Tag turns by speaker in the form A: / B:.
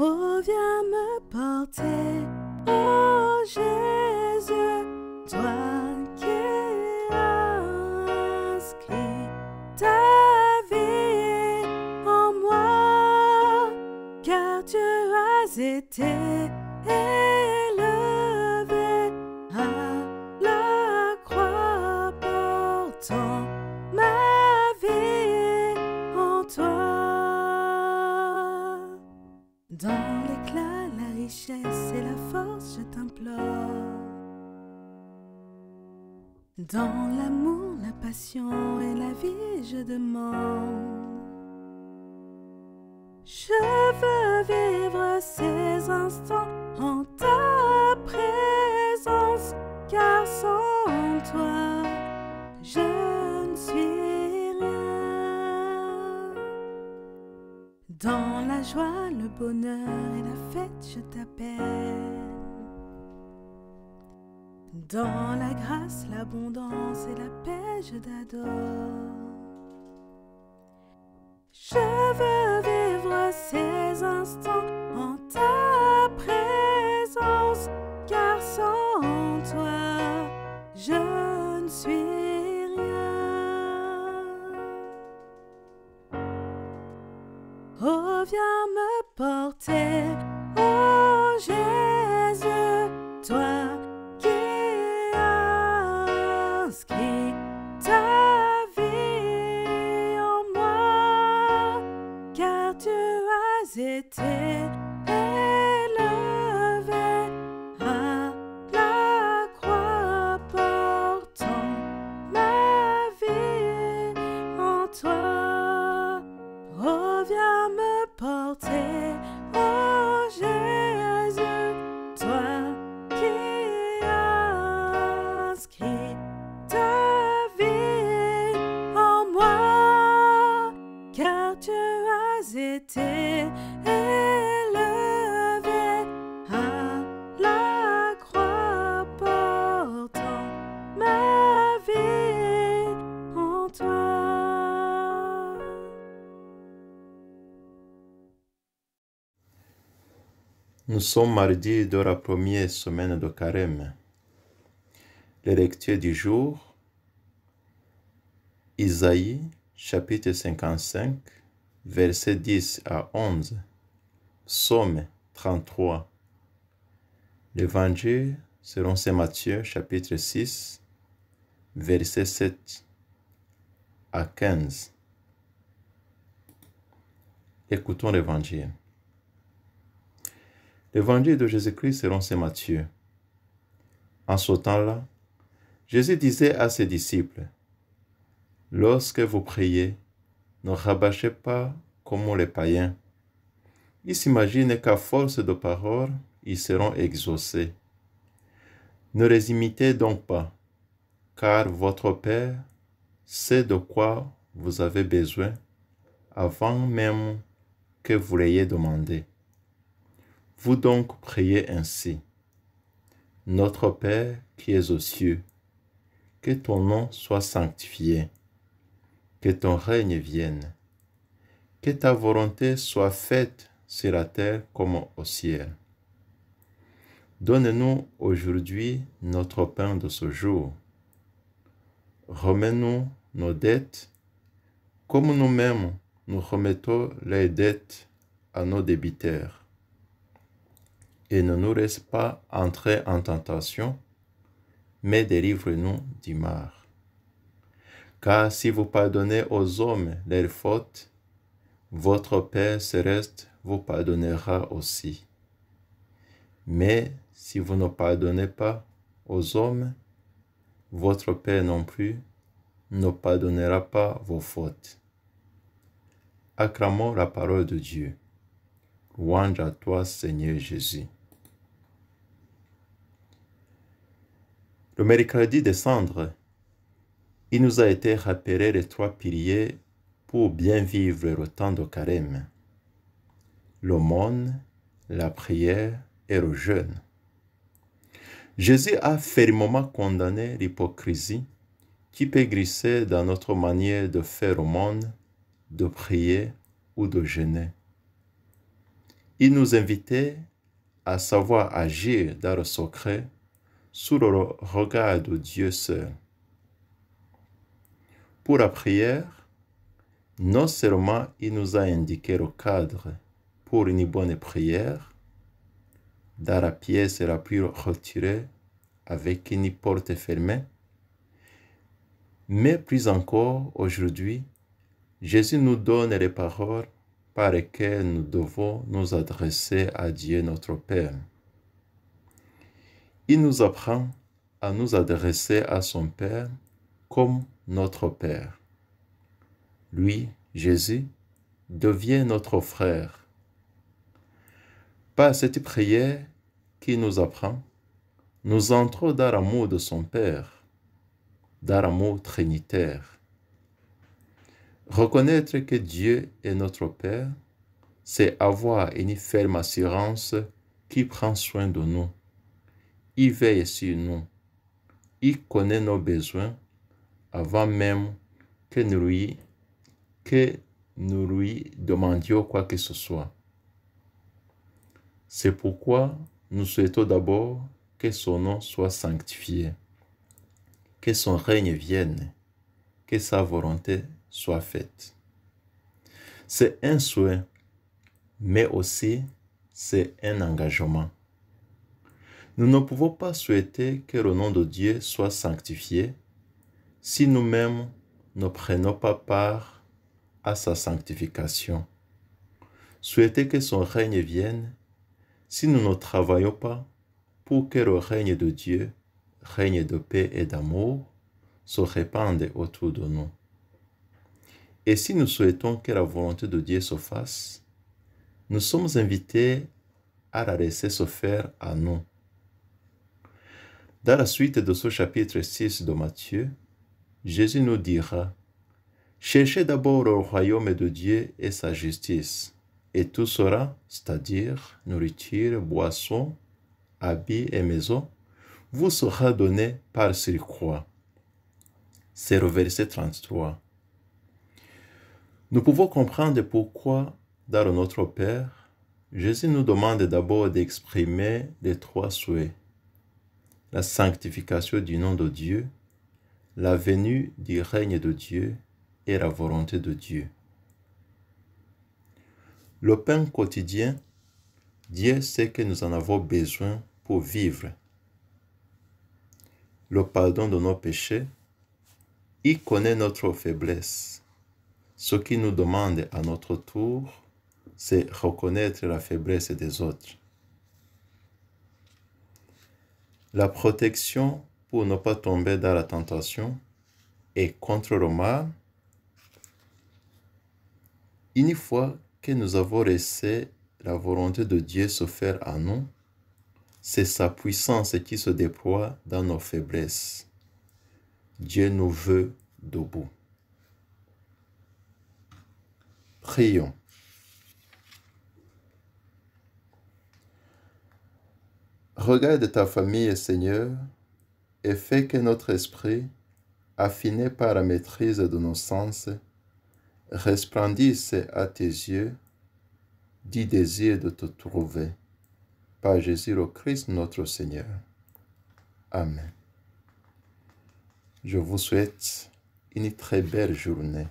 A: Oh, viens me porter, oh Jésus, toi qui as inscrit ta vie en moi, car tu as été élevé à la croix, portant ma vie en toi. Dans l'éclat, la richesse et la force, je t'implore. Dans l'amour, la passion et la vie, je demande. Je veux vivre ces instants en ta présence, car sans toi, je ne suis rien. Dans la joie, le bonheur et la fête, je t'appelle. Dans la grâce, l'abondance et la paix, je t'adore. Je veux vivre ces instants en ta présence, car sans toi, je ne suis rien. Oh, viens me porter, oh Jésus, toi qui as inscrit ta vie en moi, car tu as été élevé à la croix, portant ma vie en toi. Oh, viens me porter, oh Jésus, toi qui as inscrit ta vie en moi, car tu as été élevé à la croix, portant ma vie en toi.
B: Nous sommes mardi de la première semaine de Carême. Les lectures du jour, Isaïe, chapitre 55, versets 10 à 11, Psaume 33. L'évangile selon Saint Matthieu, chapitre 6, versets 7 à 15. Écoutons l'évangile. L'évangile de Jésus-Christ selon Saint Matthieu. En ce temps-là, Jésus disait à ses disciples, « Lorsque vous priez, ne rabâchez pas comme les païens. Ils s'imaginent qu'à force de paroles, ils seront exaucés. Ne les imitez donc pas, car votre Père sait de quoi vous avez besoin avant même que vous l'ayez demandé. Vous donc priez ainsi. Notre Père qui es aux cieux, que ton nom soit sanctifié, que ton règne vienne, que ta volonté soit faite sur la terre comme au ciel. Donne-nous aujourd'hui notre pain de ce jour. Remets-nous nos dettes, comme nous-mêmes nous remettons les dettes à nos débiteurs. Et ne nous laisse pas entrer en tentation, mais délivre-nous du mal. Car si vous pardonnez aux hommes leurs fautes, votre Père céleste vous pardonnera aussi. Mais si vous ne pardonnez pas aux hommes, votre Père non plus ne pardonnera pas vos fautes. Acclamons la parole de Dieu. Louange à toi, Seigneur Jésus. Le mercredi de Cendres, il nous a été rappelé les 3 piliers pour bien vivre le temps de Carême: l'aumône, la prière et le jeûne. Jésus a fermement condamné l'hypocrisie qui peut glisser dans notre manière de faire au monde, de prier ou de jeûner. Il nous invitait à savoir agir dans le secret sous le regard de Dieu seul. Pour la prière, non seulement il nous a indiqué le cadre pour une bonne prière, dans la pièce la plus retirée avec une porte fermée, mais plus encore aujourd'hui, Jésus nous donne les paroles par lesquelles nous devons nous adresser à Dieu notre Père. Il nous apprend à nous adresser à son Père comme notre Père. Lui, Jésus, devient notre frère. Par cette prière qu'il nous apprend, nous entrons dans l'amour de son Père, dans l'amour trinitaire. Reconnaître que Dieu est notre Père, c'est avoir une ferme assurance qu'il prend soin de nous. Il veille sur nous. Il connaît nos besoins avant même que nous lui demandions quoi que ce soit. C'est pourquoi nous souhaitons d'abord que son nom soit sanctifié, que son règne vienne, que sa volonté soit faite. C'est un souhait, mais aussi c'est un engagement. Nous ne pouvons pas souhaiter que le nom de Dieu soit sanctifié si nous-mêmes ne prenons pas part à sa sanctification. Souhaiter que son règne vienne si nous ne travaillons pas pour que le règne de Dieu, règne de paix et d'amour, se répande autour de nous. Et si nous souhaitons que la volonté de Dieu se fasse, nous sommes invités à la laisser se faire à nous. Dans la suite de ce chapitre 6 de Matthieu, Jésus nous dira « Cherchez d'abord le royaume de Dieu et sa justice, et tout sera, c'est-à-dire nourriture, boisson, habits et maison, vous sera donné par surcroît. » C'est le verset 33. Nous pouvons comprendre pourquoi, dans le Notre Père, Jésus nous demande d'abord d'exprimer les trois souhaits. La sanctification du nom de Dieu, la venue du règne de Dieu et la volonté de Dieu. Le pain quotidien, Dieu sait que nous en avons besoin pour vivre. Le pardon de nos péchés, il connaît notre faiblesse. Ce qu'il nous demande à notre tour, c'est reconnaître la faiblesse des autres. La protection pour ne pas tomber dans la tentation et contre le mal. Une fois que nous avons laissé la volonté de Dieu se faire à nous, c'est sa puissance qui se déploie dans nos faiblesses. Dieu nous veut debout. Prions. Regarde ta famille, Seigneur, et fais que notre esprit, affiné par la maîtrise de nos sens, resplendisse à tes yeux du désir de te trouver. Par Jésus le Christ, notre Seigneur. Amen. Je vous souhaite une très belle journée.